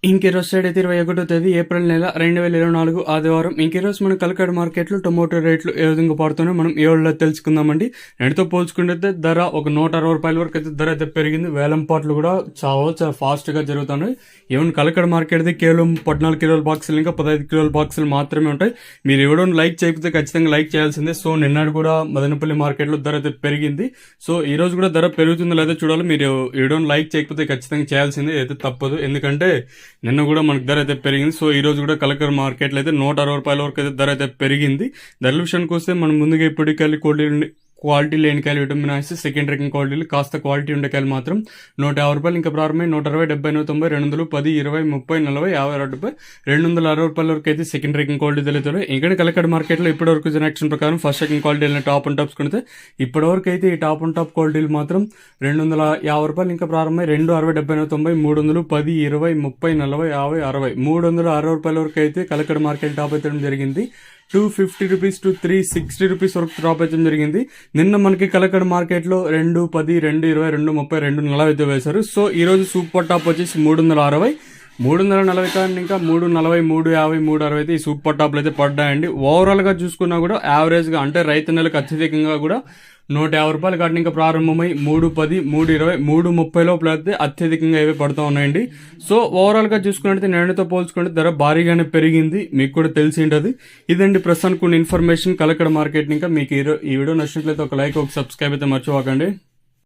ఇంకీరోజు side అయితే 21వ తేదీ ఏప్రిల్ నెల 2024 ఆదివారం. ఇంకీరోజు మన కలకడ మార్కెట్లో టొమాటో రేట్లు ఏ విధంగా పడుతున్నాయో మనం ఈ వీడియోలో తెలుసుకుందామండి. నేటితో పోల్చుకుంటే ధర ఒక 160 రూపాయల వరకు అయితే ధర అయితే పెరిగింది. వేలం పాటలు కూడా చాలా ఫాస్ట్గా జరుగుతున్నాయి. ఈవెన్ కలకడ మార్కెట్ది కేవలం 14 కిలోల బాక్సులు ఇంకా 15 కిలోల బాక్సులు మాత్రమే ఉంటాయి. మీరు ఎవడో లైక్ చేయకపోతే ఖచ్చితంగా లైక్ చేయాల్సిందే. సో నిన్నటి కూడా మదనపల్లి మార్కెట్లో ధర అయితే పెరిగింది. సో ఈ రోజు కూడా ధర పెరుగుతుందో లేదో చూడాలి. మీరు ఎవడో లైక్ చేయకపోతే ఖచ్చితంగా చేయాల్సిందే, అయితే తప్పదు. ఎందుకంటే నిన్న కూడా మనకు ధర అయితే పెరిగింది. సో ఈ రోజు కూడా కలకడ మార్కెట్లో అయితే 160 రూపాయల వరకు అయితే ధర అయితే పెరిగింది. ధరల విషయానికి వస్తే మనం ముందుగా ఇప్పటికెళ్ళి క్వాలిటీ లేని కాయలు విటమిన్ ఆసి సెకండ్ రేకింగ్ క్వాలిటీలు, కాస్త క్వాలిటీ ఉండే కాయలు మాత్రం 150 రూపాయలు ఇంకా ప్రారంభమై 160, 70, 90, 200, 10, 20, 30, 40, 50 రూపాయలు, 260 రూపాయల వరకు అయితే సెకండ్ రేకింగ్ క్వాలిటీ తెలుగుతారు. ఇక్కడ కలకడ మార్కెట్లో ఇప్పటివరకు జనరేషన్ ప్రకారం ఫస్ట్ రేకింగ్ క్వాలిటీ వెళ్ళిన టాప్ అండ్ టాప్స్ కొనితే ఇప్పటివరకు అయితే ఈ టాప్ అండ్ టాప్ క్వాలిటీలు మాత్రం 250 రూపాయలు ఇంకా ప్రారంభమై 260, 70, 90, 300, 10, 20, 30, 40, 50, 60, 360 రూపాయల వరకు అయితే కలకడ మార్కెట్ టాప్ అయితే జరిగింది. 250 రూపీస్ టు 360 రూపీస్ వరకు డ్రాప్ అయితే జరిగింది. నిన్న మనకి కలకడ మార్కెట్లో 2, 10, 2, 20, 2, 30, 2, 40 అయితే వేశారు. సో ఈ రోజు సూపర్ టాప్ వచ్చేసి 360, 340 కానీ ఇంకా 340, 350, 360 అయితే ఈ సూపర్ టాప్లు అయితే పడ్డాయండి. ఓవరాల్ గా చూసుకున్నా కూడా యావరేజ్ గా అంటే రైతు నెలకు అత్యధికంగా కూడా 150 రూపాయలు కాటిన ఇంకా ప్రారంభమై 310, 320, 330 లోపల అయితే అత్యధికంగా ఇవే పడుతూ ఉన్నాయండి. సో ఓవరాల్ గా చూసుకున్నట్లయితే నేడుతో పోల్చుకుంటే ధర భారీగానే పెరిగింది, మీకు కూడా తెలిసి ఉంటుంది. ఇదండి ప్రస్తుతానికి కొన్ని ఇన్ఫర్మేషన్ కలకడ మార్కెట్. ఇంకా మీకు ఈ వీడియో నచ్చినట్లయితే ఒక లైక్, ఒక సబ్స్క్రైబ్ అయితే మర్చిపోకండి.